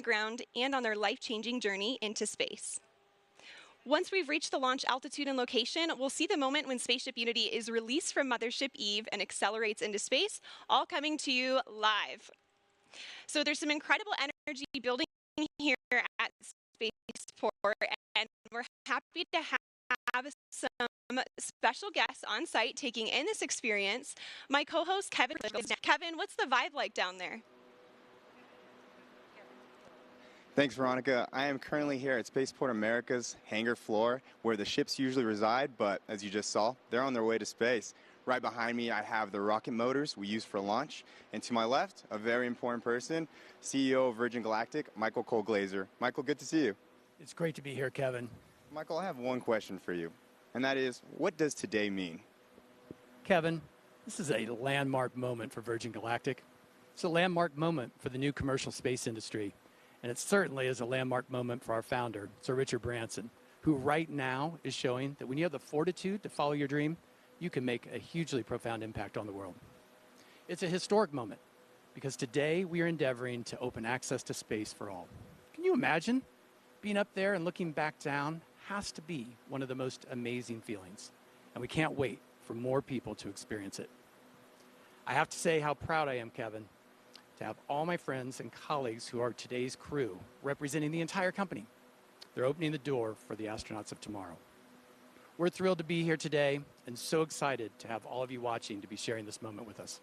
ground and on their life-changing journey into space. Once we've reached the launch altitude and location, we'll see the moment when Spaceship Unity is released from Mothership Eve and accelerates into space, all coming to you live. So there's some incredible energy building here at Spaceport, and we're happy to have some special guests on site taking in this experience. My co-host, Kevin. Kevin, what's the vibe like down there? Thanks, Veronica. I am currently here at Spaceport America's hangar floor, where the ships usually reside, but as you just saw, they're on their way to space. Right behind me, I have the rocket motors we use for launch, and to my left, a very important person, CEO of Virgin Galactic, Michael Cole-Glazer. Michael, good to see you. It's great to be here, Kevin. Michael, I have one question for you, and that is, what does today mean? Kevin, this is a landmark moment for Virgin Galactic. It's a landmark moment for the new commercial space industry. And it certainly is a landmark moment for our founder, Sir Richard Branson, who right now is showing that when you have the fortitude to follow your dream, you can make a hugely profound impact on the world. It's a historic moment because today we are endeavoring to open access to space for all. Can you imagine? Being up there and looking back down has to be one of the most amazing feelings. And we can't wait for more people to experience it. I have to say how proud I am, Kevin, to have all my friends and colleagues who are today's crew representing the entire company. They're opening the door for the astronauts of tomorrow. We're thrilled to be here today and so excited to have all of you watching to be sharing this moment with us.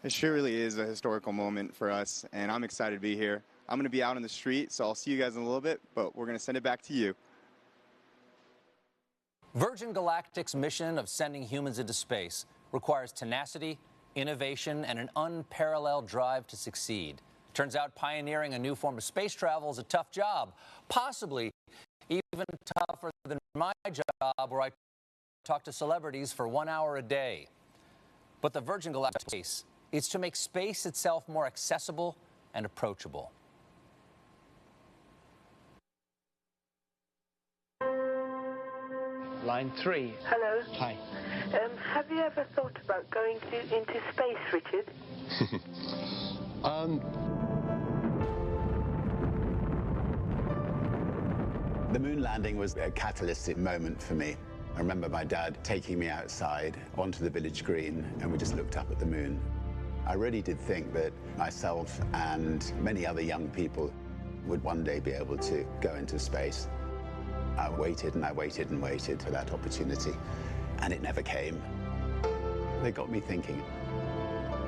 It sure really is a historical moment for us, and I'm excited to be here. I'm going to be out on the street, so I'll see you guys in a little bit, but we're going to send it back to you. Virgin Galactic's mission of sending humans into space requires tenacity, innovation, and an unparalleled drive to succeed. Turns out pioneering a new form of space travel is a tough job, possibly even tougher than my job where I talk to celebrities for 1 hour a day. But the Virgin Galactic space is to make space itself more accessible and approachable. Line 3. Hello. Hi. Have you ever thought about going into space, Richard? The moon landing was a catalytic moment for me. I remember my dad taking me outside onto the village green, and we just looked up at the moon. I really did think that myself and many other young people would one day be able to go into space. I waited and I waited and waited for that opportunity, and it never came. They got me thinking.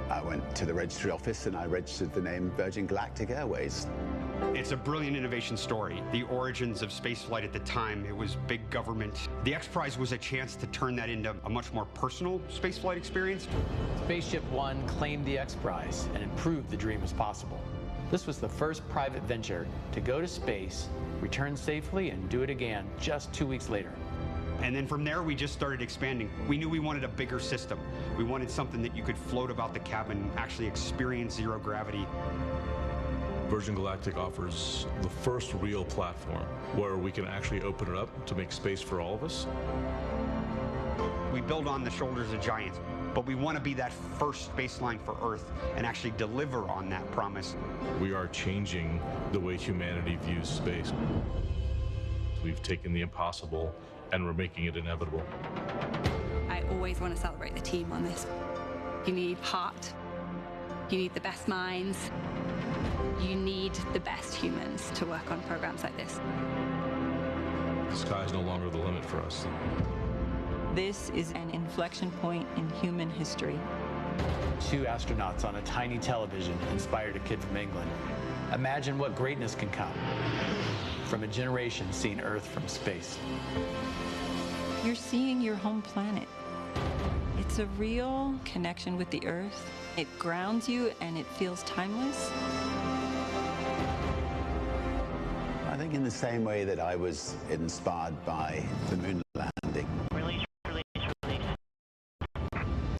I went to the registry office and I registered the name Virgin Galactic Airways. It's a brilliant innovation story. The origins of spaceflight at the time, it was big government. The X Prize was a chance to turn that into a much more personal spaceflight experience. Spaceship One claimed the X Prize and proved the dream was possible. This was the first private venture to go to space, return safely, and do it again just 2 weeks later. And then from there, we just started expanding. We knew we wanted a bigger system. We wanted something that you could float about the cabin, actually experience zero gravity. Virgin Galactic offers the first real platform where we can actually open it up to make space for all of us. We build on the shoulders of giants, but we want to be that first baseline for Earth and actually deliver on that promise. We are changing the way humanity views space. We've taken the impossible and we're making it inevitable. I always want to celebrate the team on this. You need heart. You need the best minds. You need the best humans to work on programs like this. The sky's no longer the limit for us. This is an inflection point in human history. 2 astronauts on a tiny television inspired a kid from England. Imagine what greatness can come from a generation seeing Earth from space. You're seeing your home planet. It's a real connection with the Earth. It grounds you and it feels timeless. I think in the same way that I was inspired by the moon landing. Release.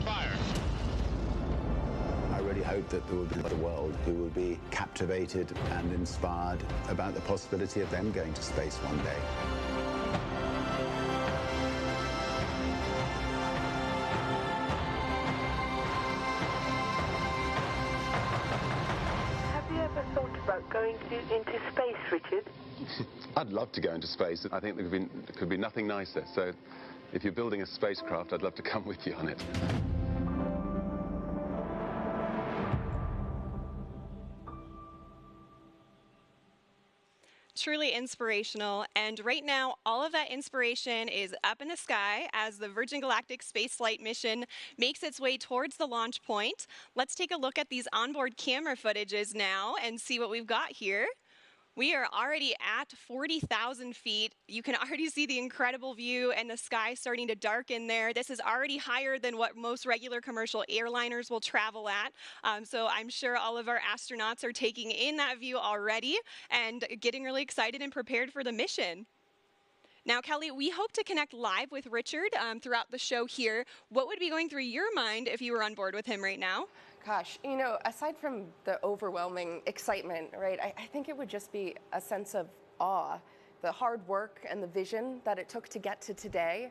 Fire. I really hope that there will be a world who will be captivated and inspired about the possibility of them going to space one day. Have you ever thought about about going into space, Richard? I'd love to go into space. I think there could be nothing nicer. So if you're building a spacecraft, I'd love to come with you on it. Truly inspirational, and right now all of that inspiration is up in the sky as the Virgin Galactic spaceflight mission makes its way towards the launch point. Let's take a look at these onboard camera footages now and see what we've got here. We are already at 40,000 feet. You can already see the incredible view and the sky starting to darken there. This is already higher than what most regular commercial airliners will travel at. So I'm sure all of our astronauts are taking in that view already and getting really excited and prepared for the mission. Now, Kelly, we hope to connect live with Richard throughout the show here. What would be going through your mind if you were on board with him right now? Gosh, you know, aside from the overwhelming excitement, right, I think it would just be a sense of awe, the hard work and the vision that it took to get to today,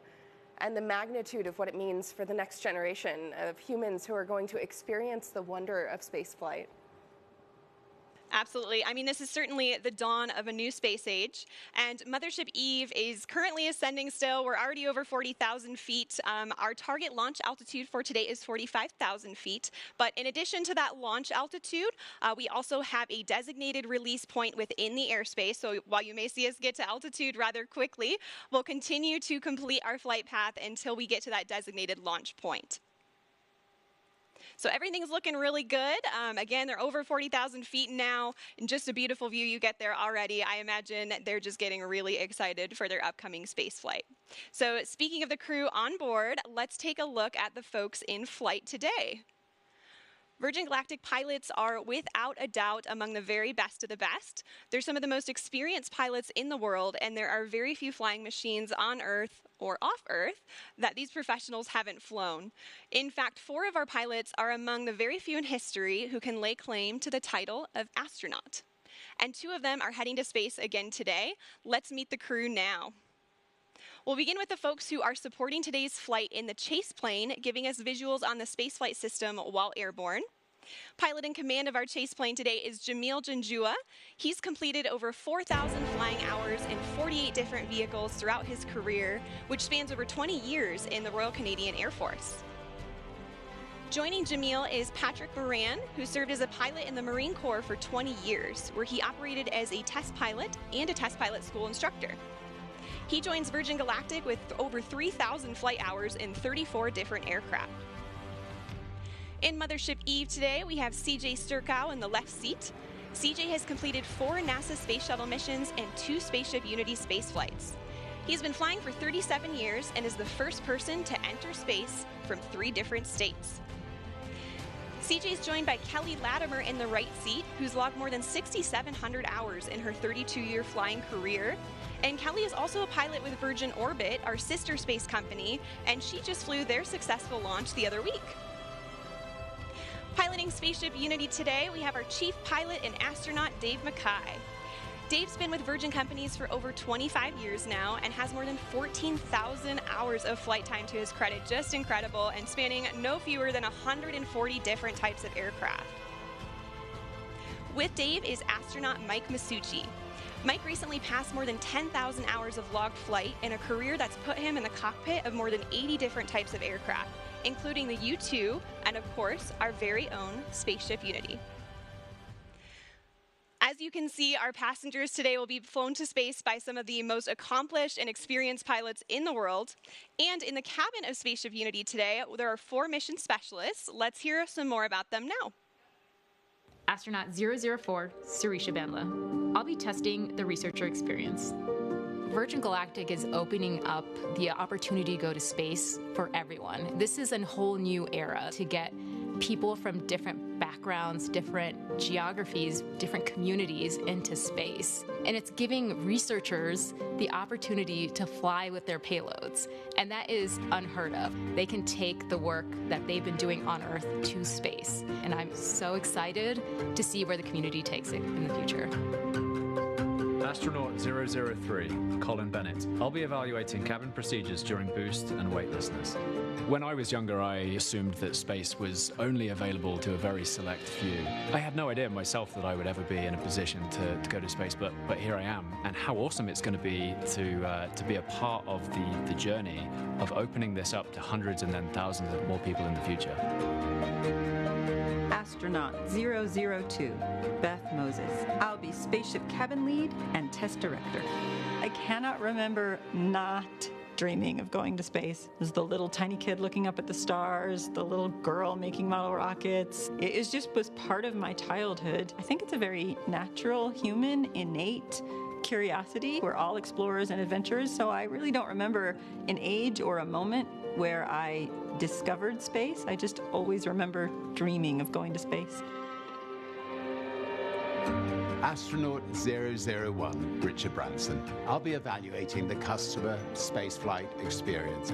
and the magnitude of what it means for the next generation of humans who are going to experience the wonder of spaceflight. Absolutely. I mean, this is certainly the dawn of a new space age, and Mothership Eve is currently ascending still. We're already over 40,000 feet. Our target launch altitude for today is 45,000 feet. But in addition to that launch altitude, we also have a designated release point within the airspace. So while you may see us get to altitude rather quickly, we'll continue to complete our flight path until we get to that designated launch point. So everything's looking really good. Again, they're over 40,000 feet now, and just a beautiful view you get there already. I imagine they're just getting really excited for their upcoming space flight. So speaking of the crew on board, let's take a look at the folks in flight today. Virgin Galactic pilots are without a doubt among the very best of the best. They're some of the most experienced pilots in the world, and there are very few flying machines on Earth or off Earth that these professionals haven't flown. In fact, 4 of our pilots are among the very few in history who can lay claim to the title of astronaut. And 2 of them are heading to space again today. Let's meet the crew now. We'll begin with the folks who are supporting today's flight in the chase plane, giving us visuals on the spaceflight system while airborne. Pilot in command of our chase plane today is Jamil Janjua. He's completed over 4,000 flying hours in 48 different vehicles throughout his career, which spans over 20 years in the Royal Canadian Air Force. Joining Jamil is Patrick Moran, who served as a pilot in the Marine Corps for 20 years, where he operated as a test pilot and a test pilot school instructor. He joins Virgin Galactic with over 3,000 flight hours in 34 different aircraft. In Mothership Eve today, we have CJ Sturkow in the left seat. CJ has completed 4 NASA Space Shuttle missions and 2 Spaceship Unity space flights. He's been flying for 37 years and is the first person to enter space from 3 different states. CJ is joined by Kelly Latimer in the right seat, who's logged more than 6,700 hours in her 32-year flying career. And Kelly is also a pilot with Virgin Orbit, our sister space company, and she just flew their successful launch the other week. Piloting Spaceship Unity today, we have our chief pilot and astronaut, Dave Mackay. Dave's been with Virgin Companies for over 25 years now and has more than 14,000 hours of flight time to his credit. Just incredible, and spanning no fewer than 140 different types of aircraft. With Dave is astronaut Mike Masucci. Mike recently passed more than 10,000 hours of logged flight in a career that's put him in the cockpit of more than 80 different types of aircraft, including the U-2 and, of course, our very own Spaceship Unity. As you can see, our passengers today will be flown to space by some of the most accomplished and experienced pilots in the world. And in the cabin of Spaceship Unity today, there are 4 mission specialists. Let's hear some more about them now. Astronaut 004, Surisha Bandla. I'll be testing the researcher experience. Virgin Galactic is opening up the opportunity to go to space for everyone. This is a whole new era to get people from different backgrounds, different geographies, different communities into space. And it's giving researchers the opportunity to fly with their payloads. And that is unheard of. They can take the work that they've been doing on Earth to space. And I'm so excited to see where the community takes it in the future. Astronaut 003, Colin Bennett. I'll be evaluating cabin procedures during boost and weightlessness. When I was younger, I assumed that space was only available to a very select few. I had no idea myself that I would ever be in a position to go to space, but here I am. And how awesome it's going to be be a part of the journey of opening this up to hundreds and then thousands of more people in the future. Astronaut 002, Beth Moses. I'll be spaceship cabin lead and test director. I cannot remember not dreaming of going to space. There's the little tiny kid looking up at the stars, the little girl making model rockets. It just was part of my childhood. I think it's a very natural, human, innate curiosity. We're all explorers and adventurers, so I really don't remember an age or a moment where I discovered space. I just always remember dreaming of going to space. Astronaut 001, Richard Branson. I'll be evaluating the customer spaceflight experience.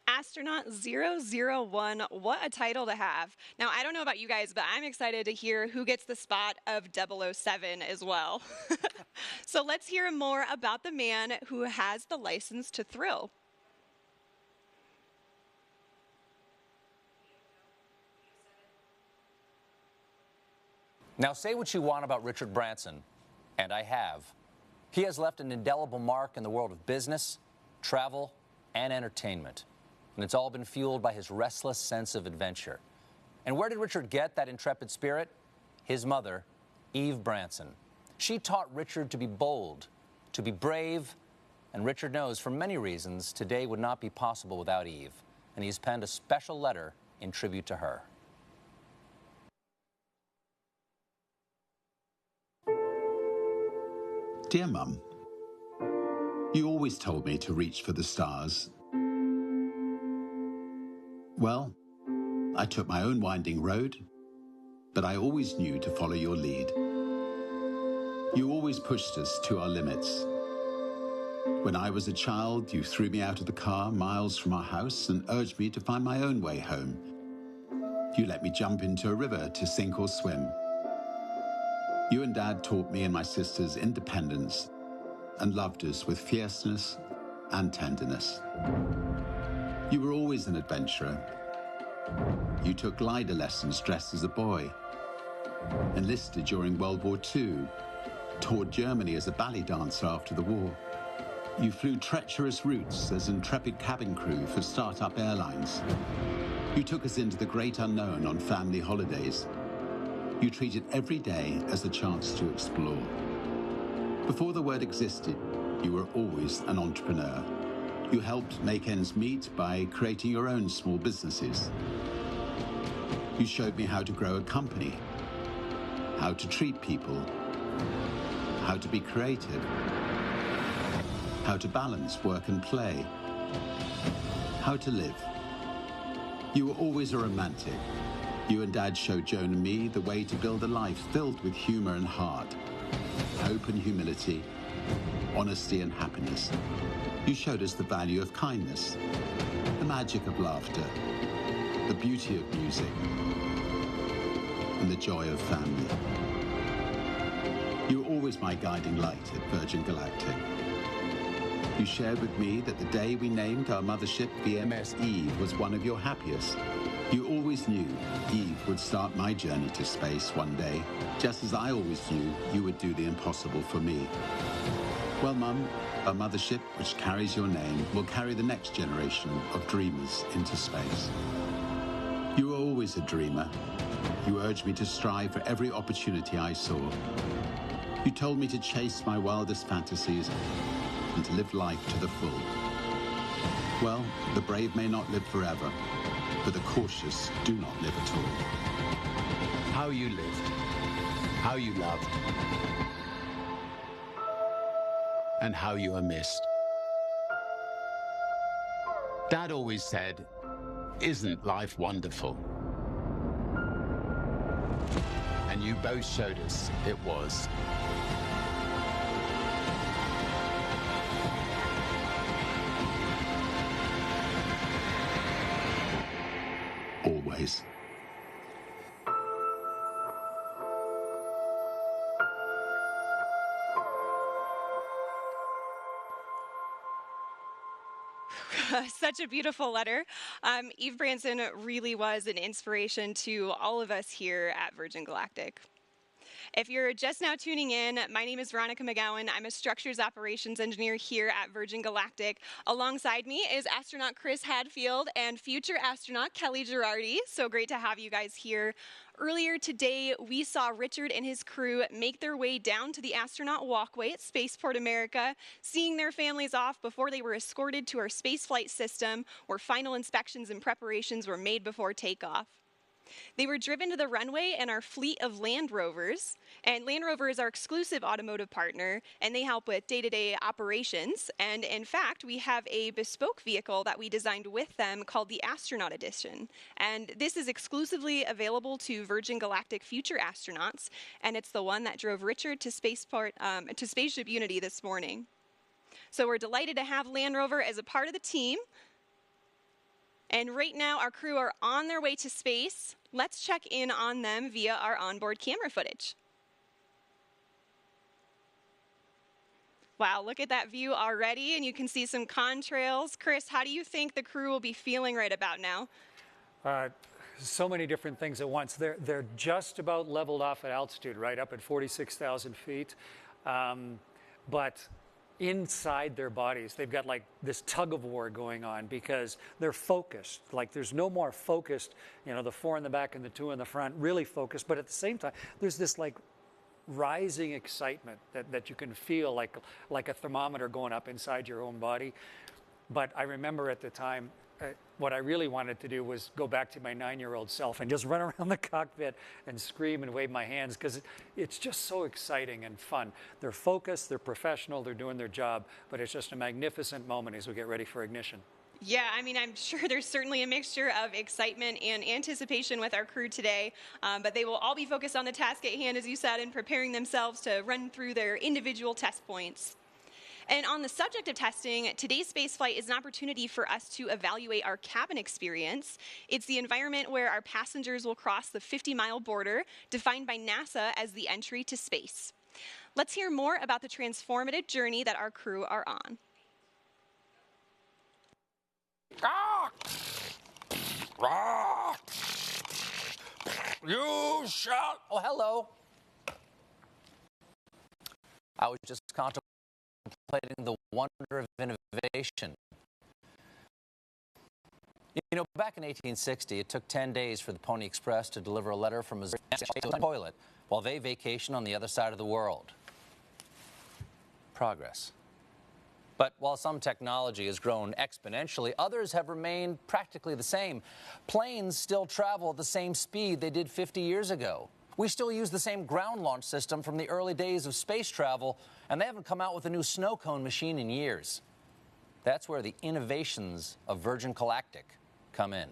Astronaut 001, what a title to have. Now, I don't know about you guys, but I'm excited to hear who gets the spot of 007 as well. So let's hear more about the man who has the license to thrill. Now, say what you want about Richard Branson, and I have. He has left an indelible mark in the world of business, travel, and entertainment. And it's all been fueled by his restless sense of adventure. And where did Richard get that intrepid spirit? His mother, Eve Branson. She taught Richard to be bold, to be brave, and Richard knows for many reasons today would not be possible without Eve. And he's penned a special letter in tribute to her. Dear Mum, you always told me to reach for the stars. Well, I took my own winding road, but I always knew to follow your lead. You always pushed us to our limits. When I was a child, you threw me out of the car miles from our house and urged me to find my own way home. You let me jump into a river to sink or swim. You and Dad taught me and my sisters independence and loved us with fierceness and tenderness. You were always an adventurer. You took glider lessons dressed as a boy, enlisted during World War II, toured Germany as a ballet dancer after the war. You flew treacherous routes as intrepid cabin crew for start-up airlines. You took us into the great unknown on family holidays. You treated every day as a chance to explore. Before the word existed, you were always an entrepreneur. You helped make ends meet by creating your own small businesses. You showed me how to grow a company, how to treat people, how to be creative, how to balance work and play, how to live. You were always a romantic. You and Dad showed Joan and me the way to build a life filled with humor and heart, hope and humility, honesty and happiness. You showed us the value of kindness, the magic of laughter, the beauty of music, and the joy of family. You were always my guiding light at Virgin Galactic. You shared with me that the day we named our mothership VMS Eve was one of your happiest. You always knew Eve would start my journey to space one day, just as I always knew you would do the impossible for me. Well, Mum, our mothership, which carries your name, will carry the next generation of dreamers into space. You were always a dreamer. You urged me to strive for every opportunity I saw. You told me to chase my wildest fantasies and to live life to the full. Well, the brave may not live forever, but the cautious do not live at all. How you lived, how you loved, and how you are missed. Dad always said, "Isn't life wonderful?" And you both showed us it was. Always. Such a beautiful letter. Eve Branson really was an inspiration to all of us here at Virgin Galactic. If you're just now tuning in, my name is Veronica McGowan. I'm a structures operations engineer here at Virgin Galactic. Alongside me is astronaut Chris Hadfield and future astronaut Kelly Girardi. So great to have you guys here. Earlier today, we saw Richard and his crew make their way down to the astronaut walkway at Spaceport America, seeing their families off before they were escorted to our spaceflight system, where final inspections and preparations were made before takeoff. They were driven to the runway in our fleet of Land Rovers, and Land Rover is our exclusive automotive partner, and they help with day-to-day operations. And in fact, we have a bespoke vehicle that we designed with them called the Astronaut Edition. And this is exclusively available to Virgin Galactic future astronauts, and it's the one that drove Richard to Spaceship Unity this morning. So we're delighted to have Land Rover as a part of the team. And right now, our crew are on their way to space. Let's check in on them via our onboard camera footage. Wow, look at that view already, and you can see some contrails. Chris, how do you think the crew will be feeling right about now? So many different things at once. They're just about leveled off at altitude, right up at 46,000 feet. But inside their bodies, they've got like this tug of war going on because they're focused. Like there's no more focused, you know, the 4 in the back and the 2 in the front, really focused. But at the same time, there's this like rising excitement that you can feel like a thermometer going up inside your own body. But I remember at the time, what I really wanted to do was go back to my 9-year-old self and just run around the cockpit and scream and wave my hands because it's just so exciting and fun. They're focused, they're professional, they're doing their job, but it's just a magnificent moment as we get ready for ignition. Yeah, I mean, I'm sure there's certainly a mixture of excitement and anticipation with our crew today, but they will all be focused on the task at hand, as you said, and preparing themselves to run through their individual test points. And on the subject of testing, today's spaceflight is an opportunity for us to evaluate our cabin experience. It's the environment where our passengers will cross the 50-mile border, defined by NASA as the entry to space. Let's hear more about the transformative journey that our crew are on. You shall. Oh, hello. I was just contemplating the wonder of innovation. You know, back in 1860, it took 10 days for the Pony Express to deliver a letter from Missouri to the toilet while they vacation on the other side of the world. Progress. But while some technology has grown exponentially, others have remained practically the same. Planes still travel at the same speed they did 50 years ago. We still use the same ground launch system from the early days of space travel, and they haven't come out with a new snow cone machine in years. That's where the innovations of Virgin Galactic come in.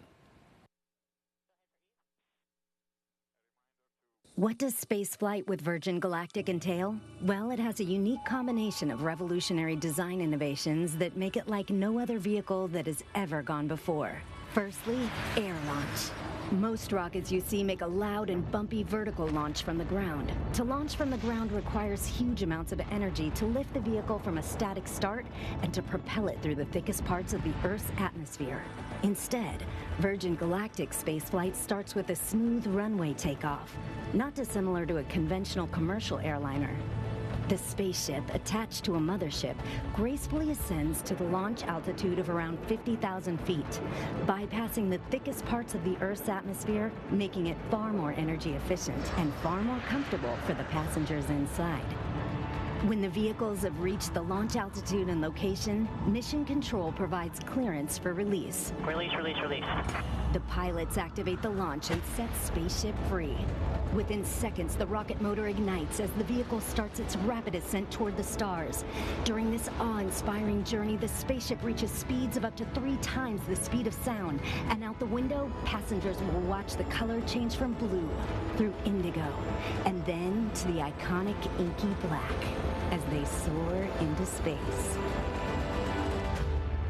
What does spaceflight with Virgin Galactic entail? Well, it has a unique combination of revolutionary design innovations that make it like no other vehicle that has ever gone before. Firstly, air launch. Most rockets you see make a loud and bumpy vertical launch from the ground. To launch from the ground requires huge amounts of energy to lift the vehicle from a static start and to propel it through the thickest parts of the Earth's atmosphere. Instead, Virgin Galactic spaceflight starts with a smooth runway takeoff, not dissimilar to a conventional commercial airliner. The spaceship, attached to a mothership, gracefully ascends to the launch altitude of around 50,000 feet, bypassing the thickest parts of the Earth's atmosphere, making it far more energy efficient and far more comfortable for the passengers inside. When the vehicles have reached the launch altitude and location, Mission Control provides clearance for release. Release, release, release. The pilots activate the launch and set spaceship free. Within seconds, the rocket motor ignites as the vehicle starts its rapid ascent toward the stars. During this awe-inspiring journey, the spaceship reaches speeds of up to 3 times the speed of sound. And out the window, passengers will watch the color change from blue through indigo, and then to the iconic inky black as they soar into space.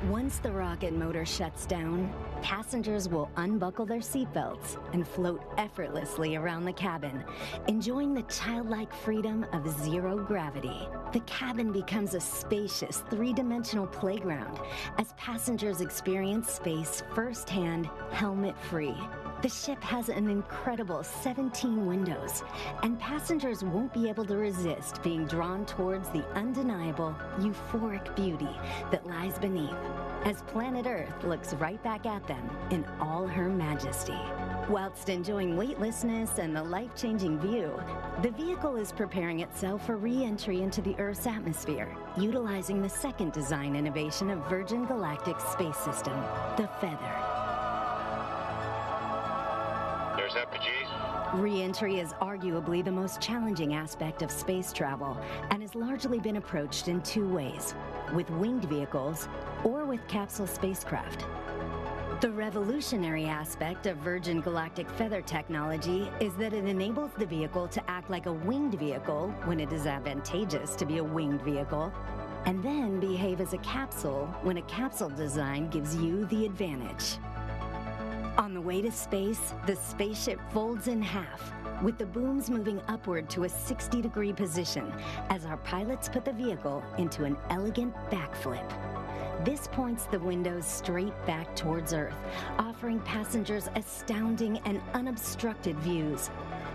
Once the rocket motor shuts down, Passengers will unbuckle their seatbelts and float effortlessly around the cabin, enjoying the childlike freedom of zero gravity. The cabin becomes a spacious, three-dimensional playground as passengers experience space firsthand, helmet-free. The ship has an incredible 17 windows, and passengers won't be able to resist being drawn towards the undeniable, euphoric beauty that lies beneath, as planet Earth looks right back at them in all her majesty. Whilst enjoying weightlessness and the life-changing view, the vehicle is preparing itself for re-entry into the Earth's atmosphere, utilizing the second design innovation of Virgin Galactic's space system, the Feather. There's FPG. Re-entry is arguably the most challenging aspect of space travel and has largely been approached in two ways, with winged vehicles or with capsule spacecraft. The revolutionary aspect of Virgin Galactic Feather technology is that it enables the vehicle to act like a winged vehicle when it is advantageous to be a winged vehicle, and then behave as a capsule when a capsule design gives you the advantage. On the way to space, the spaceship folds in half, with the booms moving upward to a 60-degree position as our pilots put the vehicle into an elegant backflip. This points the windows straight back towards Earth, offering passengers astounding and unobstructed views.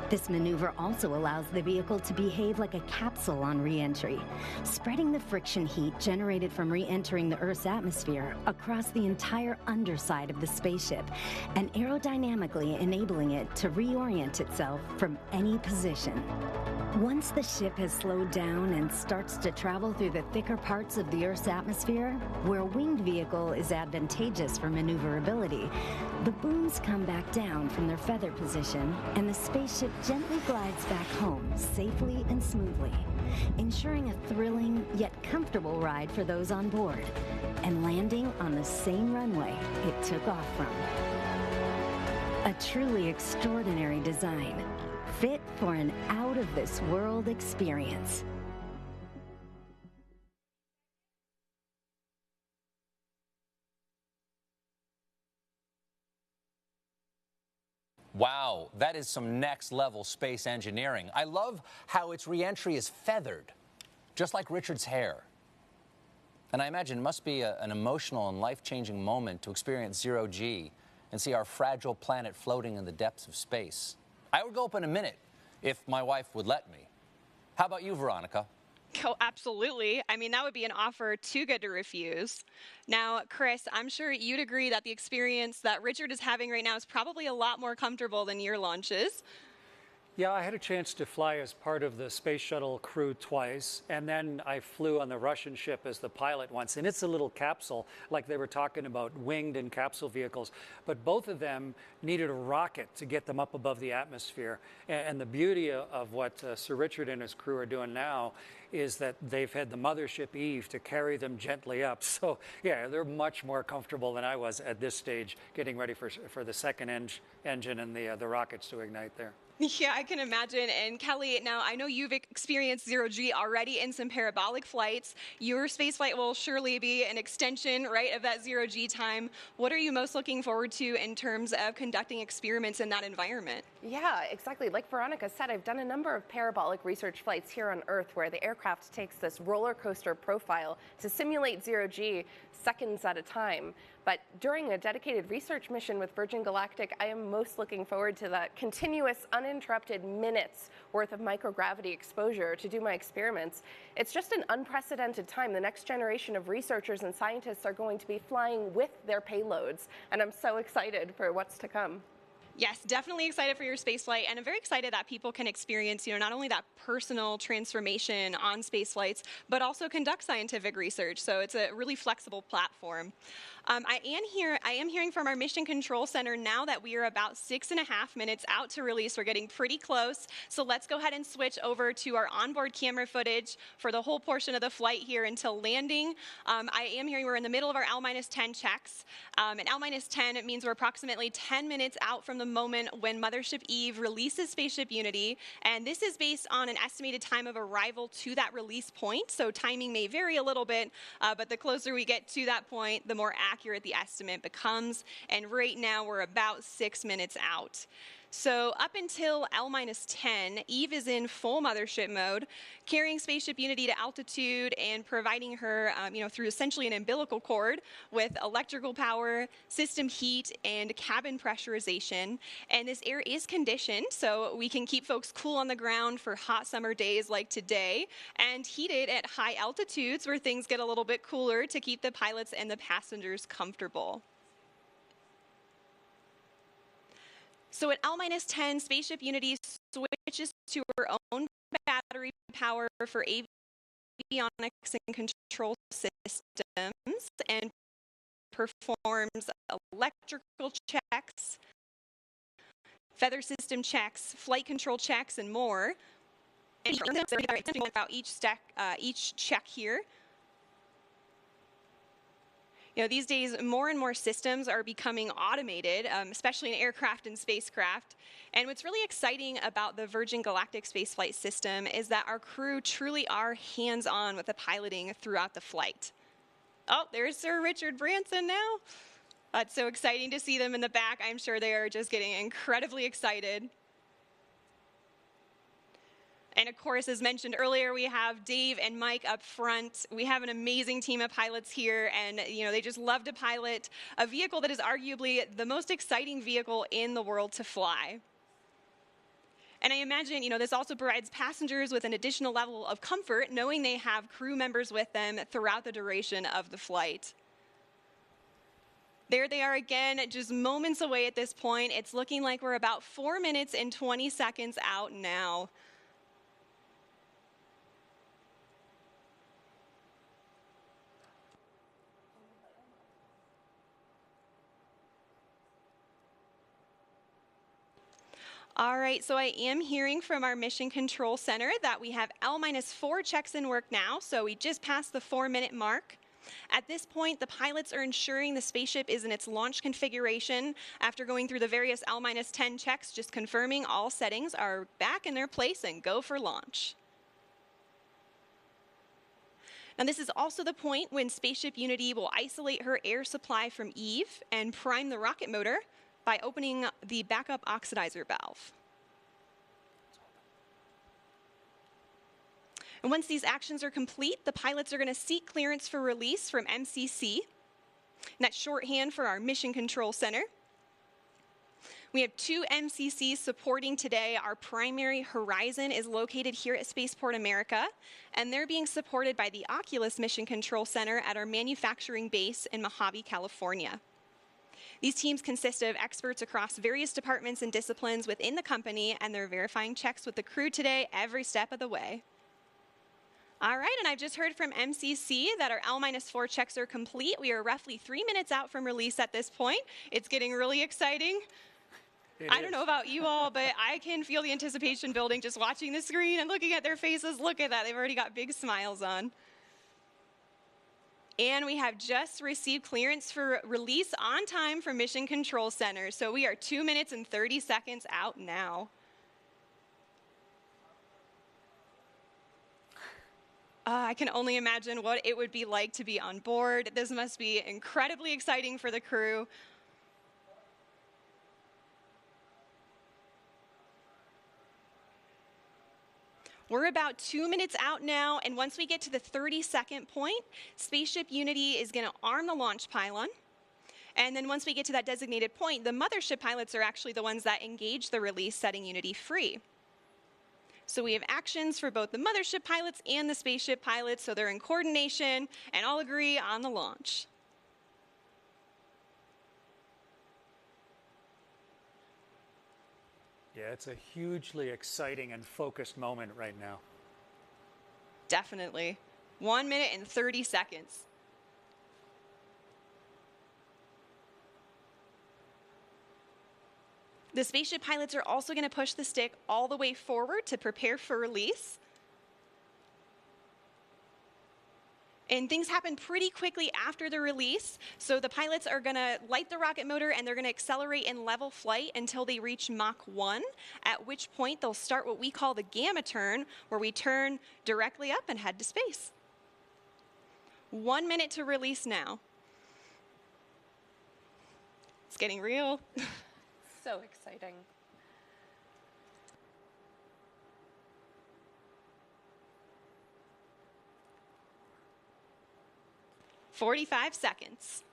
This maneuver also allows the vehicle to behave like a capsule on re-entry, spreading the friction heat generated from re-entering the Earth's atmosphere across the entire underside of the spaceship, and aerodynamically enabling it to reorient itself from any position. Once the ship has slowed down and starts to travel through the thicker parts of the Earth's atmosphere, where a winged vehicle is advantageous for maneuverability, the booms come back down from their feather position, and the spaceship gently glides back home safely and smoothly, ensuring a thrilling yet comfortable ride for those on board, and landing on the same runway it took off from. A truly extraordinary design, fit for an out-of-this-world experience. Wow, that is some next-level space engineering. I love how its re-entry is feathered, just like Richard's hair. And I imagine it must be an emotional and life-changing moment to experience zero-G and see our fragile planet floating in the depths of space. I would go up in a minute if my wife would let me. How about you, Veronica? Oh, absolutely. I mean, that would be an offer too good to refuse. Now, Chris, I'm sure you'd agree that the experience that Richard is having right now is probably a lot more comfortable than your launches. Yeah, I had a chance to fly as part of the space shuttle crew twice, and then I flew on the Russian ship as the pilot once. And it's a little capsule, like they were talking about winged and capsule vehicles. But both of them needed a rocket to get them up above the atmosphere. And the beauty of what Sir Richard and his crew are doing now is that they've had the mothership Eve to carry them gently up. So yeah, they're much more comfortable than I was at this stage, getting ready for the second engine and the rockets to ignite there. Yeah, I can imagine. And Kelly, now I know you've experienced zero-G already in some parabolic flights. Your space flight will surely be an extension, right, of that zero-G time. What are you most looking forward to in terms of conducting experiments in that environment? Yeah, exactly. Like Veronica said, I've done a number of parabolic research flights here on Earth where the aircraft takes this roller coaster profile to simulate zero-G seconds at a time. But during a dedicated research mission with Virgin Galactic, I am most looking forward to that continuous, uninterrupted minutes worth of microgravity exposure to do my experiments. It's just an unprecedented time. The next generation of researchers and scientists are going to be flying with their payloads, and I'm so excited for what's to come. Yes, definitely excited for your space flight, and I'm very excited that people can experience, not only that personal transformation on space flights, but also conduct scientific research. So it's a really flexible platform. I am hearing from our Mission Control Center now that we are about 6.5 minutes out to release. We're getting pretty close. So let's go ahead and switch over to our onboard camera footage for the whole portion of the flight here until landing. I am hearing we're in the middle of our L-10 checks. And L-10, it means we're approximately 10 minutes out from the moment when Mothership Eve releases Spaceship Unity. And this is based on an estimated time of arrival to that release point. So timing may vary a little bit, but the closer we get to that point, the more accurate the estimate becomes. And right now we're about 6 minutes out. So up until L-10, Eve is in full mothership mode, carrying Spaceship Unity to altitude and providing her, through essentially an umbilical cord with electrical power, system heat, and cabin pressurization. And this air is conditioned, so we can keep folks cool on the ground for hot summer days like today, and heated at high altitudes where things get a little bit cooler to keep the pilots and the passengers comfortable. So at L-10, Spaceship Unity switches to her own battery power for avionics and control systems and performs electrical checks, feather system checks, flight control checks, and more. And about each check here. These days, more and more systems are becoming automated, especially in aircraft and spacecraft. And what's really exciting about the Virgin Galactic spaceflight system is that our crew truly are hands-on with the piloting throughout the flight. Oh, there's Sir Richard Branson now. It's so exciting to see them in the back. I'm sure they are just getting incredibly excited. And of course, as mentioned earlier, we have Dave and Mike up front. We have an amazing team of pilots here, and they just love to pilot a vehicle that is arguably the most exciting vehicle in the world to fly. And I imagine, this also provides passengers with an additional level of comfort, knowing they have crew members with them throughout the duration of the flight. There they are again, just moments away at this point. It's looking like we're about 4 minutes and 20 seconds out now. All right, so I am hearing from our Mission Control Center that we have L-4 checks in work now, so we just passed the 4-minute mark. At this point, the pilots are ensuring the spaceship is in its launch configuration after going through the various L-10 checks, just confirming all settings are back in their place and go for launch. Now, this is also the point when Spaceship Unity will isolate her air supply from Eve and prime the rocket motor by opening the backup oxidizer valve. And once these actions are complete, the pilots are going to seek clearance for release from MCC. And that's shorthand for our Mission Control Center. We have 2 MCCs supporting today. Our primary horizon is located here at Spaceport America, and they're being supported by the Oculus Mission Control Center at our manufacturing base in Mojave, California. These teams consist of experts across various departments and disciplines within the company, and they're verifying checks with the crew today every step of the way. All right, and I've just heard from MCC that our L-4 checks are complete. We are roughly 3 minutes out from release at this point. It's getting really exciting. I don't know about you all, but I can feel the anticipation building just watching the screen and looking at their faces. Look at that, they've already got big smiles on. And we have just received clearance for release on time from Mission Control Center. So we are 2 minutes and 30 seconds out now. I can only imagine what it would be like to be on board. This must be incredibly exciting for the crew. We're about 2 minutes out now, and once we get to the 30-second point, Spaceship Unity is going to arm the launch pylon. And then once we get to that designated point, the mothership pilots are actually the ones that engage the release, setting Unity free. So we have actions for both the mothership pilots and the spaceship pilots, so they're in coordination and all agree on the launch. Yeah, it's a hugely exciting and focused moment right now. Definitely. 1 minute and 30 seconds. The spaceship pilots are also going to push the stick all the way forward to prepare for release. And things happen pretty quickly after the release. So the pilots are going to light the rocket motor and they're going to accelerate in level flight until they reach Mach 1, at which point they'll start what we call the gamma turn, where we turn directly up and head to space. 1 minute to release now. It's getting real. So exciting. "45 seconds.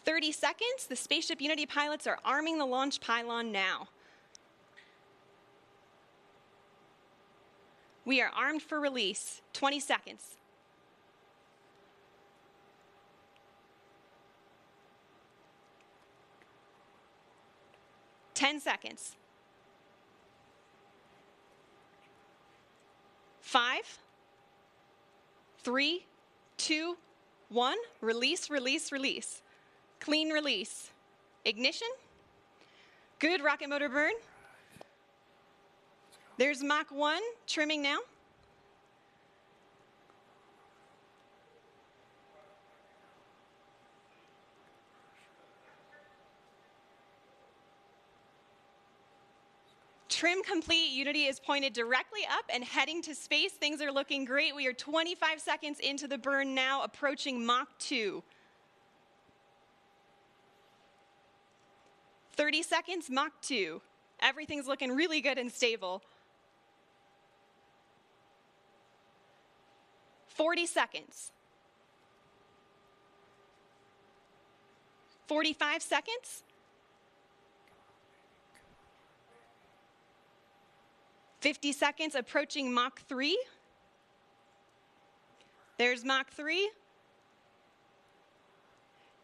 "30 seconds. The Spaceship Unity pilots are arming the launch pylon now. We are armed for release. 20 seconds. "10 seconds. 5, 3, 2, 1. Release, release, release. Clean release. Ignition. Good rocket motor burn. There's Mach 1 trimming now. Trim complete. Unity is pointed directly up and heading to space. Things are looking great. We are 25 seconds into the burn now, approaching Mach 2. 30 seconds, Mach 2. Everything's looking really good and stable. 40 seconds. 45 seconds. 50 seconds, approaching Mach 3. There's Mach 3.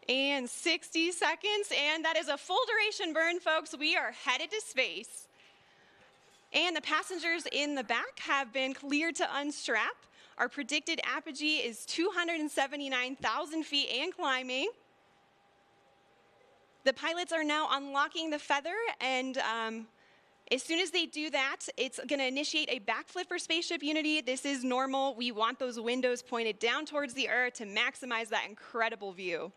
And 60 seconds, and that is a full duration burn, folks. We are headed to space. And the passengers in the back have been cleared to unstrap. Our predicted apogee is 279,000 feet and climbing. The pilots are now unlocking the feather, and as soon as they do that, it's going to initiate a backflip for Spaceship Unity. This is normal. We want those windows pointed down towards the Earth to maximize that incredible view.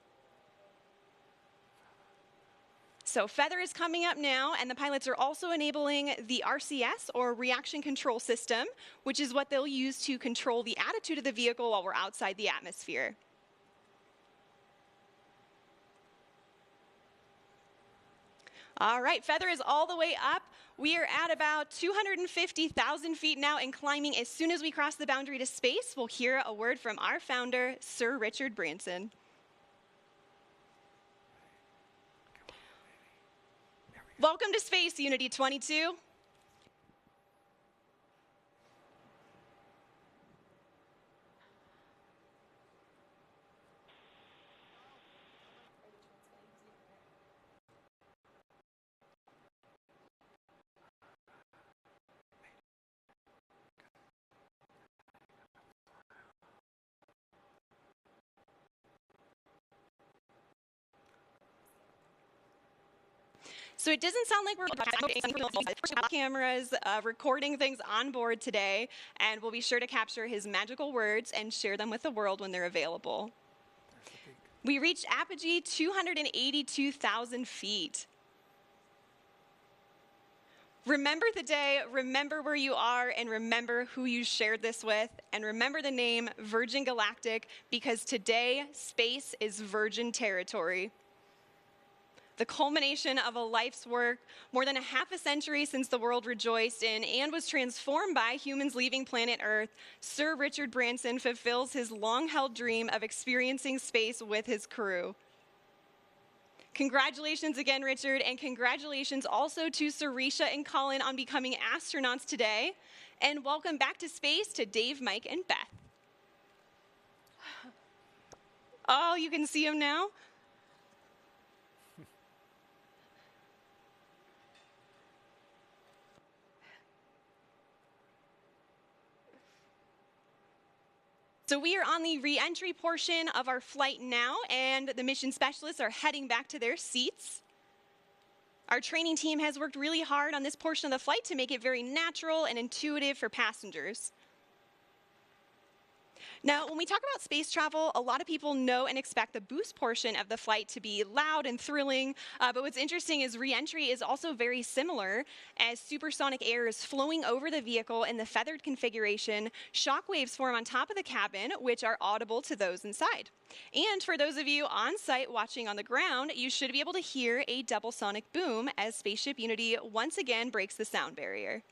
So feather is coming up now, and the pilots are also enabling the RCS, or reaction control system, which is what they'll use to control the attitude of the vehicle while we're outside the atmosphere. All right, feather is all the way up. We are at about 250,000 feet now and climbing. As soon as we cross the boundary to space, we'll hear a word from our founder, Sir Richard Branson. Welcome to Space, Unity 22. So it doesn't sound like we're cameras recording things on board today, and we'll be sure to capture his magical words and share them with the world when they're available. We reached apogee 282,000 feet. Remember the day, remember where you are, and remember who you shared this with, and remember the name Virgin Galactic, because today, space is virgin territory. The culmination of a life's work, more than a half a century since the world rejoiced in and was transformed by humans leaving planet Earth, Sir Richard Branson fulfills his long-held dream of experiencing space with his crew. Congratulations again, Richard, and congratulations also to Sarisha and Colin on becoming astronauts today. And welcome back to space to Dave, Mike, and Beth. Oh, you can see them now? So we are on the re-entry portion of our flight now, and the mission specialists are heading back to their seats. Our training team has worked really hard on this portion of the flight to make it very natural and intuitive for passengers. Now, when we talk about space travel, a lot of people know and expect the boost portion of the flight to be loud and thrilling. But what's interesting is re-entry is also very similar, as supersonic air is flowing over the vehicle in the feathered configuration. Shock waves form on top of the cabin, which are audible to those inside. And for those of you on site watching on the ground, you should be able to hear a double sonic boom as Spaceship Unity once again breaks the sound barrier.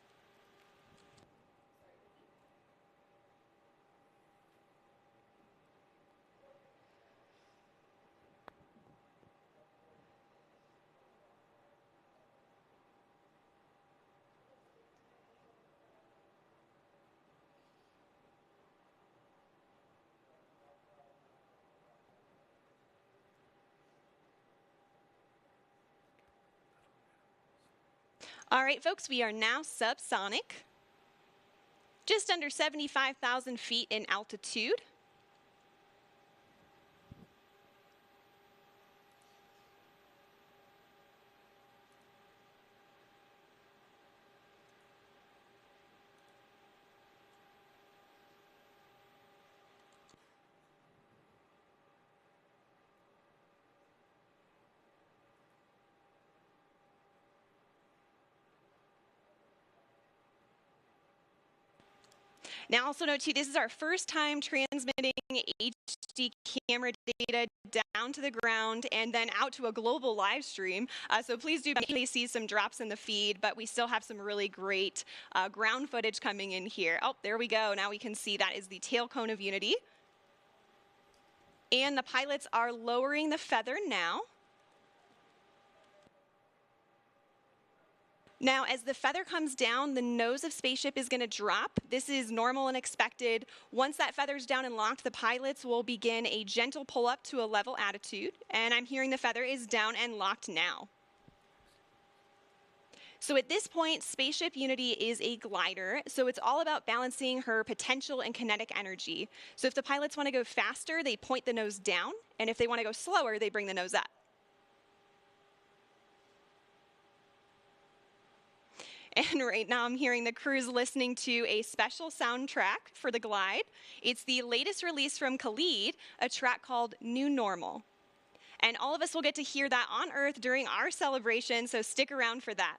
All right, folks, we are now subsonic, just under 75,000 feet in altitude. Now, also note too, this is our first time transmitting HD camera data down to the ground and then out to a global live stream. So please do see some drops in the feed, but we still have some really great ground footage coming in here. Oh, there we go. Now we can see that is the tail cone of Unity. And the pilots are lowering the feather now. Now, as the feather comes down, the nose of Spaceship is going to drop. This is normal and expected. Once that feather's down and locked, the pilots will begin a gentle pull up to a level attitude. And I'm hearing the feather is down and locked now. So at this point, Spaceship Unity is a glider, so it's all about balancing her potential and kinetic energy. So if the pilots want to go faster, they point the nose down, and if they want to go slower, they bring the nose up. And right now I'm hearing the crew's listening to a special soundtrack for the glide. It's the latest release from Khalid, a track called New Normal. And all of us will get to hear that on Earth during our celebration, so stick around for that.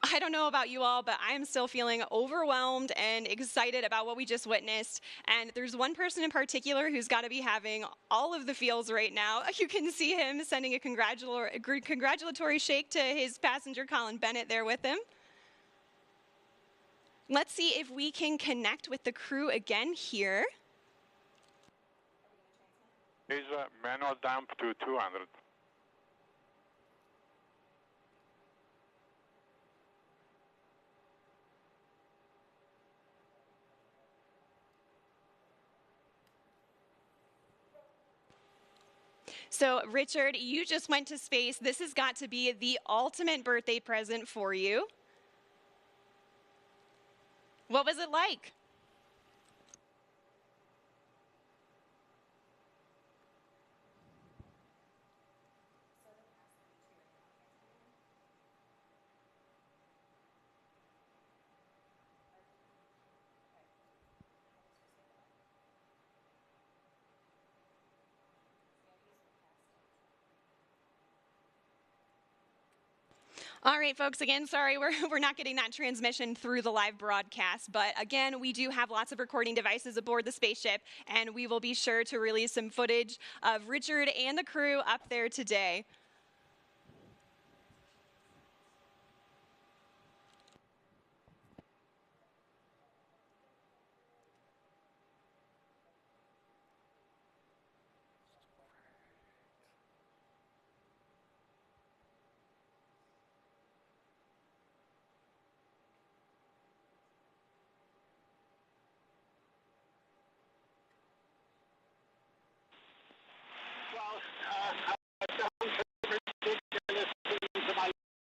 I don't know about you all, but I am still feeling overwhelmed and excited about what we just witnessed. And there's one person in particular who's got to be having all of the feels right now. You can see him sending a congratulatory shake to his passenger, Colin Bennett, there with him. Let's see if we can connect with the crew again here. Is manual dump to 200. So, Richard, you just went to space. This has got to be the ultimate birthday present for you. What was it like? All right, folks, again, sorry, we're not getting that transmission through the live broadcast, but again, we do have lots of recording devices aboard the spaceship, and we will be sure to release some footage of Richard and the crew up there today.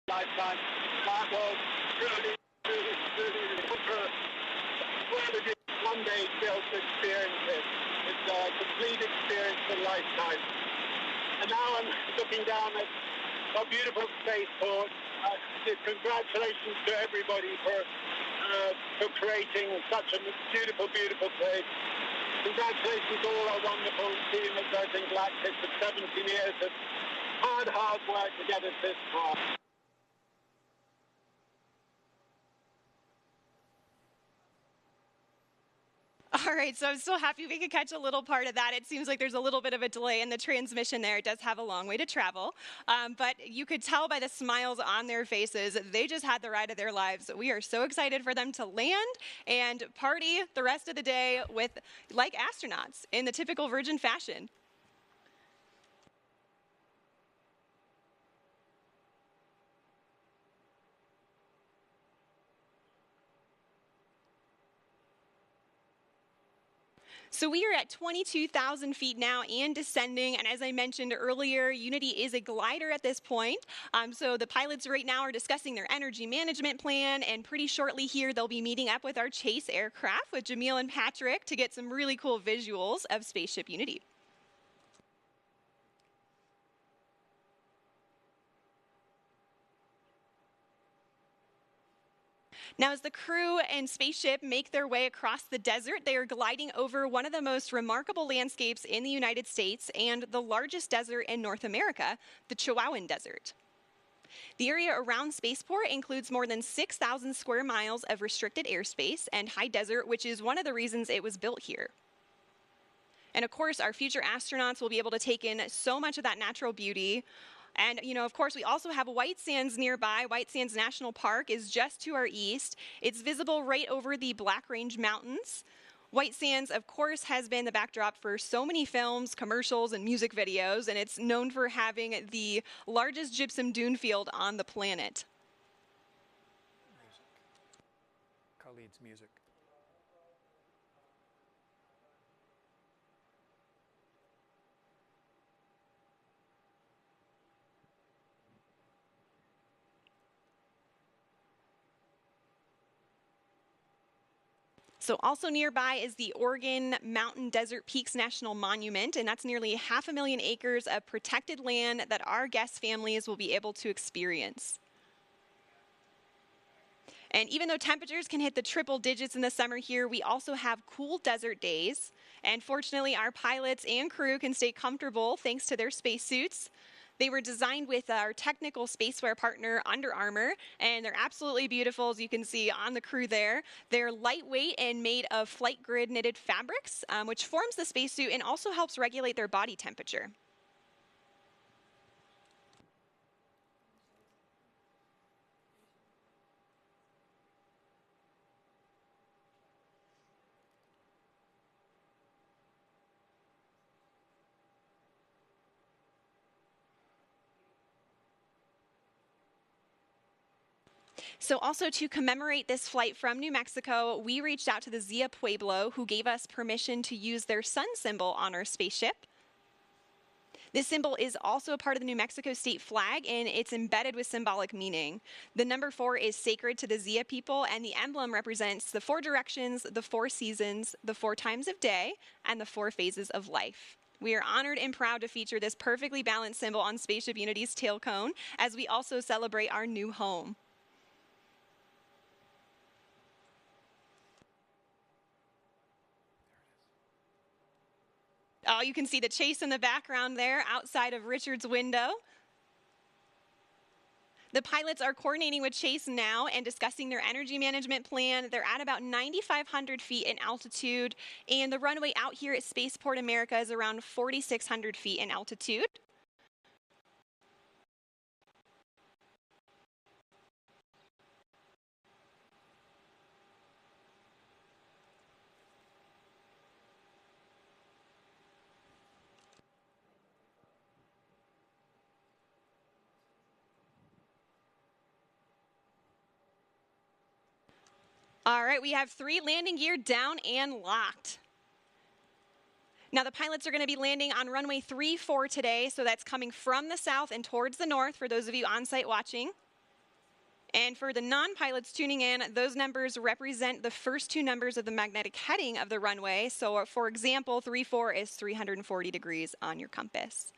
Lifetime. That was really one day built experiences. It's a complete experience for a lifetime. And now I'm looking down at a beautiful spaceport. Congratulations to everybody for creating such a beautiful, beautiful place. Congratulations to all our wonderful team at Virgin Galactic for 17 years of hard work to get us this far. All right, so I'm so happy we could catch a little part of that. It seems like there's a little bit of a delay in the transmission there. It does have a long way to travel, but you could tell by the smiles on their faces, they just had the ride of their lives. We are so excited for them to land and party the rest of the day with, like astronauts, in the typical Virgin fashion. So we are at 22,000 feet now and descending. And as I mentioned earlier, Unity is a glider at this point. So the pilots right now are discussing their energy management plan. And pretty shortly here, they'll be meeting up with our chase aircraft with Jamil and Patrick to get some really cool visuals of Spaceship Unity. Now, as the crew and spaceship make their way across the desert, they are gliding over one of the most remarkable landscapes in the United States and the largest desert in North America, the Chihuahuan Desert. The area around Spaceport includes more than 6,000 square miles of restricted airspace and high desert, which is one of the reasons it was built here. And of course, our future astronauts will be able to take in so much of that natural beauty. And, you know, of course, we also have White Sands nearby. White Sands National Park is just to our east. It's visible right over the Black Range Mountains. White Sands, of course, has been the backdrop for so many films, commercials, and music videos, and it's known for having the largest gypsum dune field on the planet. Khalid's music. So also nearby is the Oregon Mountain Desert Peaks National Monument, and that's nearly 500,000 acres of protected land that our guest families will be able to experience. And even though temperatures can hit the triple digits in the summer here, we also have cool desert days. And fortunately, our pilots and crew can stay comfortable thanks to their spacesuits. They were designed with our technical spaceware partner, Under Armour, and they're absolutely beautiful, as you can see on the crew there. They're lightweight and made of flight grid knitted fabrics, which forms the spacesuit and also helps regulate their body temperature. So also to commemorate this flight from New Mexico, we reached out to the Zia Pueblo, who gave us permission to use their sun symbol on our spaceship. This symbol is also a part of the New Mexico state flag, and it's embedded with symbolic meaning. The number 4 is sacred to the Zia people, and the emblem represents the 4 directions, the 4 seasons, the 4 times of day, and the 4 phases of life. We are honored and proud to feature this perfectly balanced symbol on Spaceship Unity's tail cone, as we also celebrate our new home. Oh, you can see the chase in the background there outside of Richard's window. The pilots are coordinating with Chase now and discussing their energy management plan. They're at about 9,500 feet in altitude, and the runway out here at Spaceport America is around 4,600 feet in altitude. All right, we have 3 landing gear down and locked. Now the pilots are going to be landing on runway 34 today, so that's coming from the south and towards the north for those of you on site watching. And for the non-pilots tuning in, those numbers represent the first 2 numbers of the magnetic heading of the runway. So for example, 34 is 340 degrees on your compass.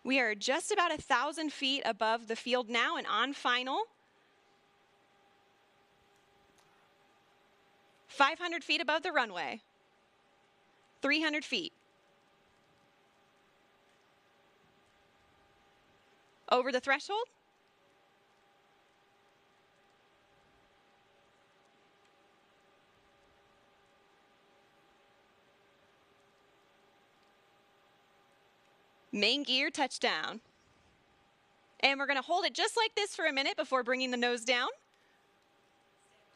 We are just about 1,000 feet above the field now and on final. 500 feet above the runway. 300 feet. Over the threshold. Main gear touchdown. And we're going to hold it just like this for a minute before bringing the nose down.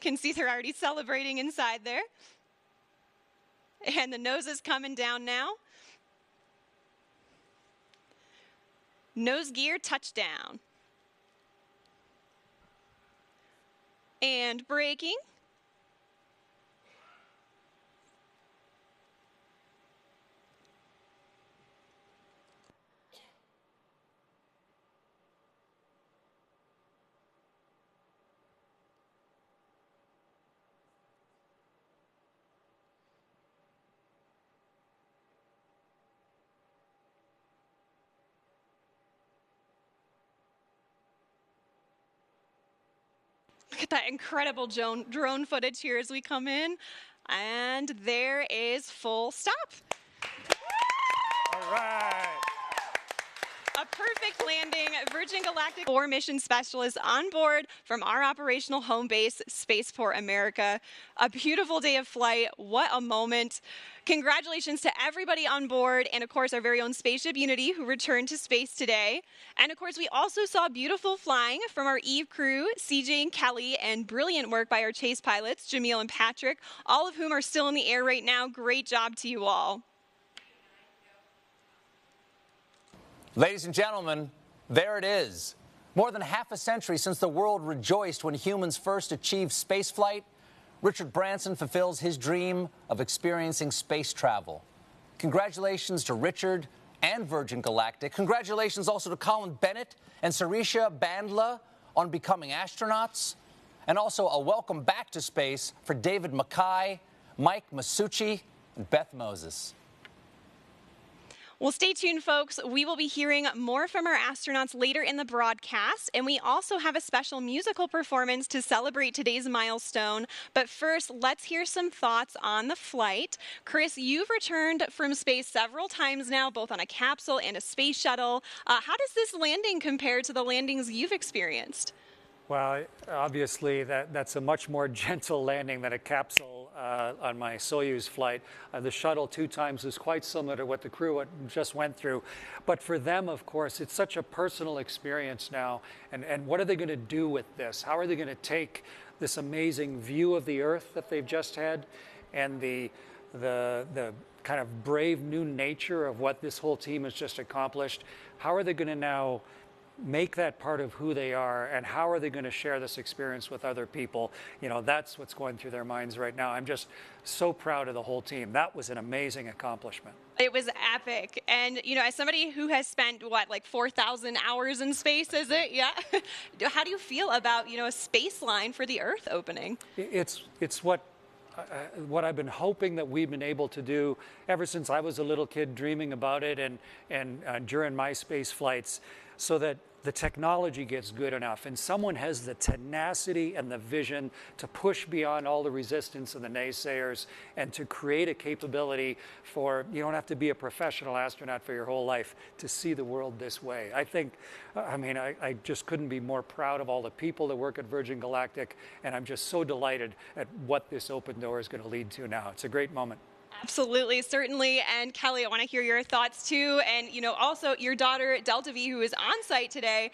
Can see they're already celebrating inside there. And the nose is coming down now. Nose gear touchdown. And braking. Look at that incredible drone footage here as we come in. And there is full stop. All right. A perfect landing. Virgin Galactic 4 mission specialists on board from our operational home base, Spaceport America. A beautiful day of flight. What a moment. Congratulations to everybody on board, and of course our very own spaceship Unity, who returned to space today. And of course we also saw beautiful flying from our Eve crew, CJ and Kelly, and brilliant work by our chase pilots, Jamil and Patrick, all of whom are still in the air right now. Great job to you all. Ladies and gentlemen, there it is. More than half a century since the world rejoiced when humans first achieved spaceflight, Richard Branson fulfills his dream of experiencing space travel. Congratulations to Richard and Virgin Galactic. Congratulations also to Colin Bennett and Sirisha Bandla on becoming astronauts. And also a welcome back to space for David Mackay, Mike Masucci, and Beth Moses. Well, stay tuned, folks. We will be hearing more from our astronauts later in the broadcast, and we also have a special musical performance to celebrate today's milestone. But first, let's hear some thoughts on the flight. Chris, you've returned from space several times now, both on a capsule and a space shuttle. How does this landing compare to the landings you've experienced? Well, obviously, that's a much more gentle landing than a capsule on my Soyuz flight. The shuttle 2 times is quite similar to what the crew just went through. But for them, of course, it's such a personal experience now. And what are they going to do with this? How are they going to take this amazing view of the Earth that they've just had and the kind of brave new nature of what this whole team has just accomplished? How are they going to now make that part of who they are, and how are they going to share this experience with other people? You know, that's what's going through their minds right now. I'm just so proud of the whole team. That was an amazing accomplishment. It was epic. And, you know, as somebody who has spent, like 4,000 hours in space, is it? Yeah. How do you feel about, a space line for the Earth opening? It's what I've been hoping that we've been able to do ever since I was a little kid, dreaming about it and during my space flights, so that the technology gets good enough and someone has the tenacity and the vision to push beyond all the resistance and the naysayers and to create a capability for, you don't have to be a professional astronaut for your whole life to see the world this way. I just couldn't be more proud of all the people that work at Virgin Galactic, and I'm just so delighted at what this open door is going to lead to now. It's a great moment. Absolutely, certainly. And Kelly, I want to hear your thoughts too. And, also your daughter, Delta V, who is on site today,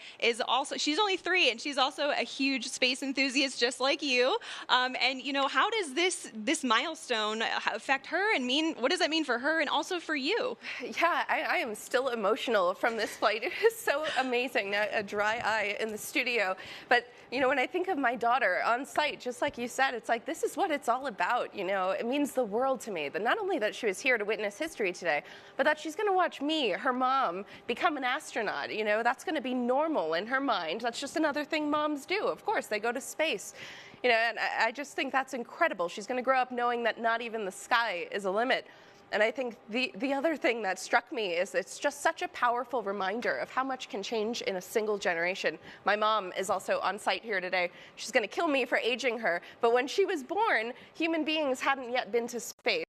she's only 3 and she's also a huge space enthusiast just like you. How does this milestone affect her and what does that mean for her and also for you? Yeah, I am still emotional from this flight. It is so amazing. A dry eye in the studio. But, when I think of my daughter on site, just like you said, it's like, this is what it's all about. It means the world to me. Not only that she was here to witness history today, but that she's going to watch me, her mom, become an astronaut. That's going to be normal in her mind. That's just another thing moms do. Of course, they go to space. And I just think that's incredible. She's going to grow up knowing that not even the sky is a limit. And I think the other thing that struck me is it's just such a powerful reminder of how much can change in a single generation. My mom is also on site here today. She's going to kill me for aging her. But when she was born, human beings hadn't yet been to space.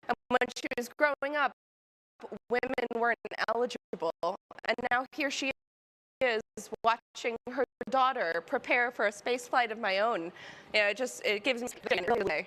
And when she was growing up, women weren't eligible. And now here she is watching her daughter prepare for a space flight of my own. You know, it gives me something.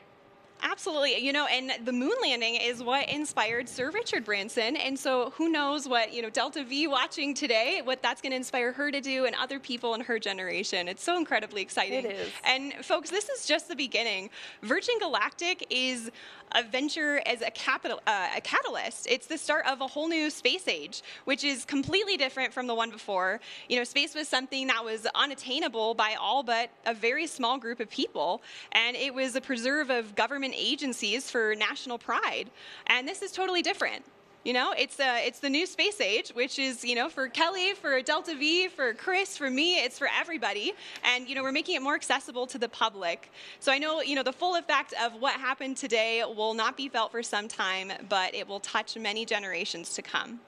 Absolutely. You know, and the moon landing is what inspired Sir Richard Branson. And so who knows what, you know, Delta V watching today, what that's going to inspire her to do and other people in her generation. It's so incredibly exciting. It is. And folks, this is just the beginning. Virgin Galactic is a venture as a catalyst. It's the start of a whole new space age, which is completely different from the one before. You know, space was something that was unattainable by all but a very small group of people. And it was a preserve of government agencies for national pride. And this is totally different. You know, it's the new space age, which is, you know, for Kelly, for Delta V, for Chris, for me, it's for everybody. And, you know, we're making it more accessible to the public. So I know, you know, the full effect of what happened today will not be felt for some time, but it will touch many generations to come.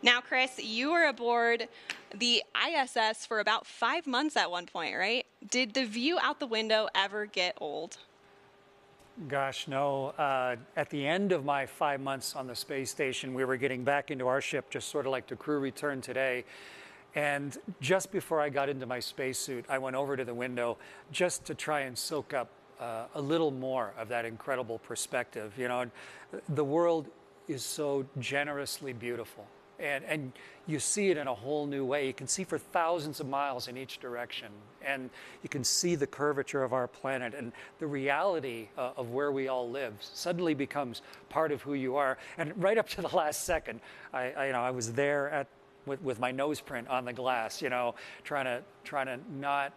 Now, Chris, you were aboard the ISS for about 5 months at one point, right? Did the view out the window ever get old? Gosh, no. At the end of my 5 months on the space station, we were getting back into our ship, just sort of like the crew returned today. And just before I got into my spacesuit, I went over to the window just to try and soak up a little more of that incredible perspective. You know, the world is so generously beautiful. And you see it in a whole new way. You can see for thousands of miles in each direction. And you can see the curvature of our planet. And the reality of where we all live suddenly becomes part of who you are. And right up to the last second, I was there with my nose print on the glass, you know, trying to not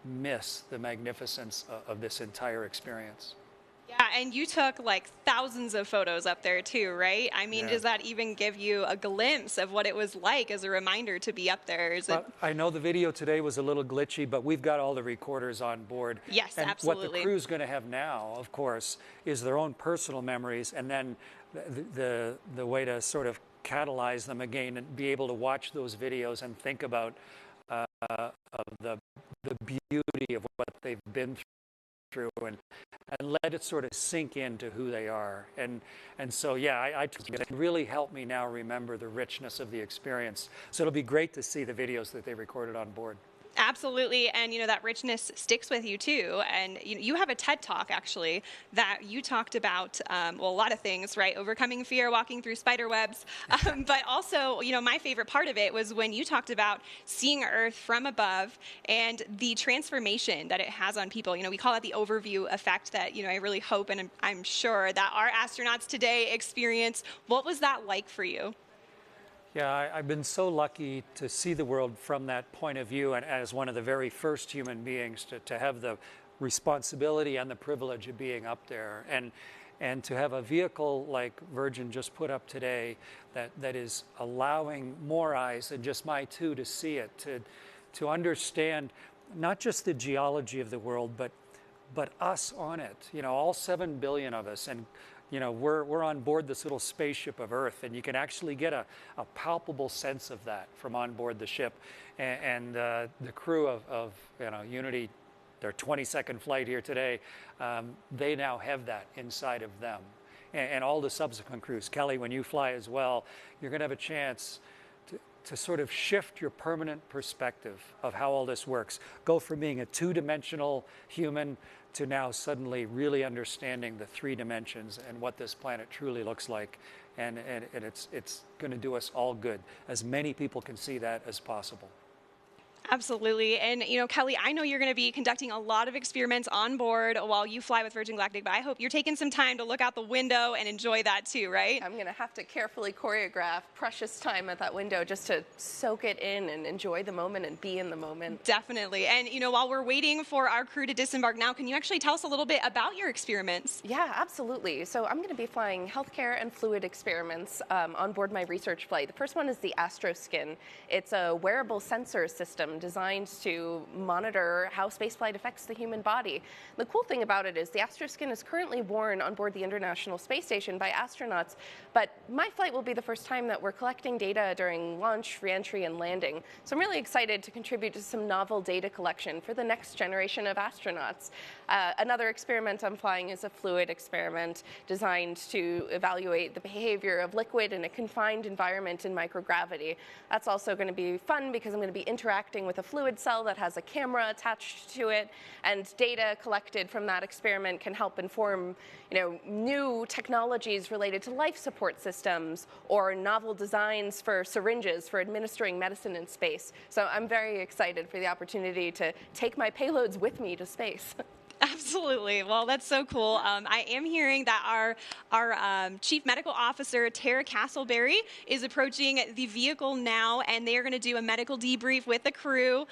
miss the magnificence of this entire experience. Yeah, and you took like thousands of photos up there too, right? I mean, Yeah. Does that even give you a glimpse of what it was like as a reminder to be up there? I know the video today was a little glitchy, but we've got all the recorders on board. Yes, and absolutely. What the crew's going to have now, of course, is their own personal memories, and then the way to sort of catalyze them again and be able to watch those videos and think about of the beauty of what they've been through and let it sort of sink into who they are. And so, yeah, it really helped me now remember the richness of the experience. So it'll be great to see the videos that they recorded on board. Absolutely, and you know that richness sticks with you too. And you have a TED Talk actually that you talked about well, a lot of things, right? Overcoming fear, walking through spider webs, but also, you know, my favorite part of it was when you talked about seeing Earth from above and the transformation that it has on people. You know, we call it the overview effect. That, you know, I really hope and I'm sure that our astronauts today experience. What was that like for you? Yeah, I've been so lucky to see the world from that point of view, and as one of the very first human beings to have the responsibility and the privilege of being up there, and to have a vehicle like Virgin just put up today that is allowing more eyes than just my two to see it, to understand not just the geology of the world, but us on it. You know, all 7 billion of us, and you know, we're on board this little spaceship of Earth, and you can actually get a palpable sense of that from on board the ship. And the crew of you know, Unity, their 22nd flight here today, they now have that inside of them. And all the subsequent crews. Kelly, when you fly as well, you're going to have a chance to sort of shift your permanent perspective of how all this works. Go from being a two-dimensional human to now suddenly really understanding the 3 dimensions and what this planet truly looks like. And it's going to do us all good. As many people can see that as possible. Absolutely. And, you know, Kelly, I know you're going to be conducting a lot of experiments on board while you fly with Virgin Galactic, but I hope you're taking some time to look out the window and enjoy that too, right? I'm going to have to carefully choreograph precious time at that window just to soak it in and enjoy the moment and be in the moment. Definitely. And, you know, while we're waiting for our crew to disembark now, can you actually tell us a little bit about your experiments? Yeah, absolutely. So I'm going to be flying healthcare and fluid experiments on board my research flight. The first one is the AstroSkin. It's a wearable sensor system designed to monitor how spaceflight affects the human body. The cool thing about it is the astroskin is currently worn on board the International Space Station by astronauts, but my flight will be the first time that we're collecting data during launch, re-entry, and landing. So I'm really excited to contribute to some novel data collection for the next generation of astronauts. Another experiment I'm flying is a fluid experiment designed to evaluate the behavior of liquid in a confined environment in microgravity. That's also going to be fun because I'm going to be interacting with a fluid cell that has a camera attached to it, and data collected from that experiment can help inform, new technologies related to life support systems or novel designs for syringes for administering medicine in space. So I'm very excited for the opportunity to take my payloads with me to space. Absolutely. Well, that's so cool. I am hearing that our Chief Medical Officer, Tara Castleberry, is approaching the vehicle now, and they are going to do a medical debrief with the crew.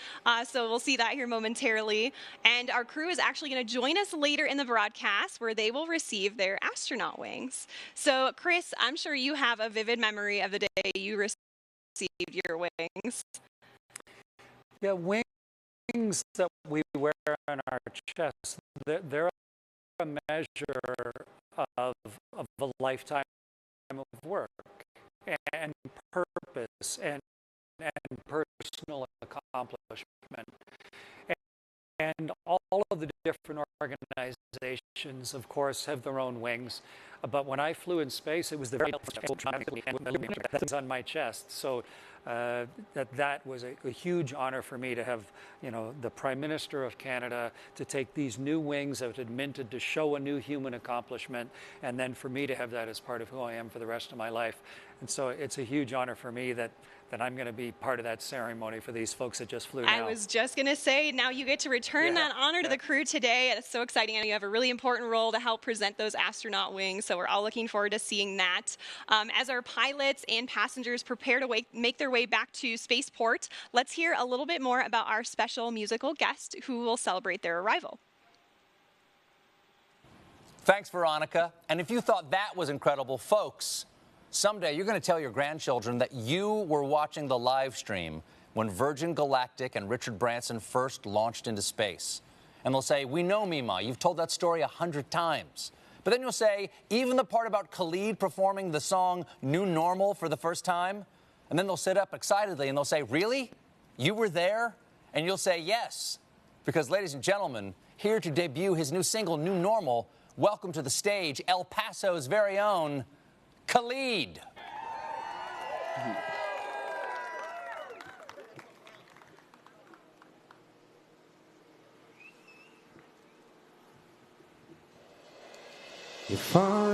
So we'll see that here momentarily. And our crew is actually going to join us later in the broadcast, where they will receive their astronaut wings. So, Chris, I'm sure you have a vivid memory of the day you received your wings. Yeah, wings that we wear on our chest, they're a measure of a lifetime of work and purpose and personal accomplishment. And all of the different organizations, of course, have their own wings. But when I flew in space, it was the very that was on my chest. So that was a huge honor for me to have, the Prime Minister of Canada to take these new wings that had minted to show a new human accomplishment, and then for me to have that as part of who I am for the rest of my life. And so it's a huge honor for me that I'm going to be part of that ceremony for these folks that just flew now. I was just going to say, now you get to return that honor to the crew today. It's so exciting. And you have a really important role to help present those astronaut wings. So we're all looking forward to seeing that. As our pilots and passengers prepare to make their way back to spaceport, let's hear a little bit more about our special musical guest who will celebrate their arrival. Thanks, Veronica. And if you thought that was incredible, folks, someday you're going to tell your grandchildren that you were watching the live stream when Virgin Galactic and Richard Branson first launched into space. And they'll say, "We know, Mima, you've told that story 100 times. But then you'll say, "Even the part about Khalid performing the song New Normal for the first time?" And then they'll sit up excitedly and they'll say, "Really? You were there?" And you'll say, "Yes." Because, ladies and gentlemen, here to debut his new single, New Normal, welcome to the stage El Paso's very own Khalid. You find